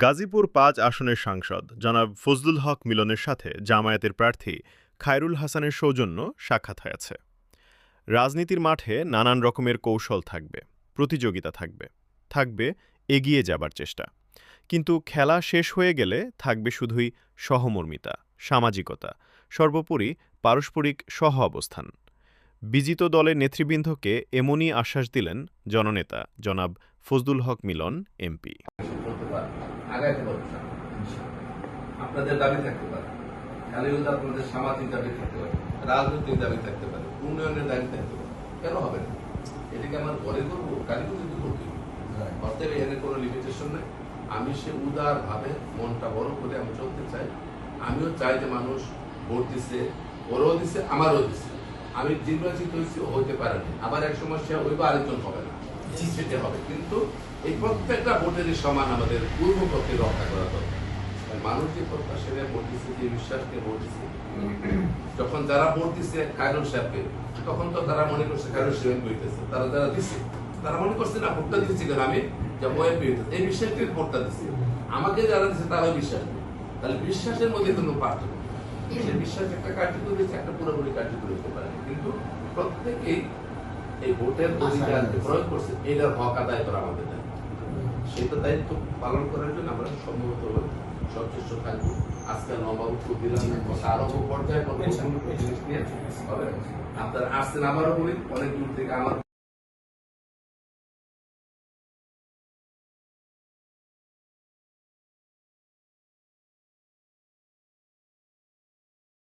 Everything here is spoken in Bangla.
গাজীপুর ৫ আসনের সাংসদ জনাব ফজলুল হক মিলনের সাথে জামায়াতের প্রার্থী খায়রুল হাসানের সৌজন্য সাক্ষাৎ হয়েছে। রাজনীতির মাঠে নানান রকমের কৌশল থাকবে, প্রতিযোগিতা থাকবে এগিয়ে যাবার চেষ্টা। কিন্তু খেলা শেষ হয়ে গেলে থাকবে শুধুই সহমর্মিতা, সামাজিকতা, সর্বোপরি পারস্পরিক সহ অবস্থান। বিজিত দলের নেতৃবৃন্দকে এমনই আশ্বাস দিলেন জননেতা জনাব ফজলুল হক মিলন এমপি। আপনাদের দাবি থাকতে পারে, খালি আপনাদের সামাজিক দাবি থাকতে পারে, রাজনৈতিক দাবি থাকতে পারে, উন্নয়নের দাবি থাকতে পারে, কেন হবে না? এটাকে আমার পরে করবো, কালীপুর কিন্তু করতে অতএব এর কোনো লিমিটেশন নেই। আমি সে উদার ভাবে মনটা বড় করে আমি চলতে চাই। আমিও চাই যে মানুষ ভোট দিচ্ছে, ওরও দিচ্ছে, আমারও দিচ্ছে। আমি নির্বাচিত হয়েছি হইতে পারেনি, আবার এক সমস্যা হইব, আরেকজন হবে না, সেটা হবে। কিন্তু এই প্রত্যেকটা ভোটেরই সমান আমাদের পূর্বপক্ষে রক্ষা করা দরকার। মানুষ যে প্রত্যাশা ভোট দিচ্ছে, যে বিশ্বাসকে ভোট দিচ্ছে, যখন যারা ভোট দিচ্ছে খায়রুল সাহেবকে, তখন তো তারা মনে করছে খায়রুল সাহেব হইতেছে, তারা যারা দিচ্ছে তারা মনে করছে না ভোটটা দিচ্ছি কেন আমি, যে ওএমপি হইতেছে, এই বিশ্বাসকে ভোটটা দিচ্ছে। আমাকে যারা দিচ্ছে তারাও বিশ্বাস নেই। তাহলে বিশ্বাসের মধ্যে কোনো পার্থক্য, সেই বিশ্বাস একটা কার্যকরী হয়েছে, একটা পুরোপুরি কার্যকরী হতে পারে। কিন্তু প্রত্যেকেই এই ভোটের অধিকার প্রয়োগ করছে, এটার হক আদায় করা আমাদের দায়িত্ব। সেটা দায়িত্ব পালন করার জন্য আমরা সম্ভবত সচেষ্ট থাকবো। আজকে নবাব দিলাম, আরো পর্যায়ে জিনিস নিয়ে আপনারা আসছেন, আমারও অনেক দূর থেকে আমার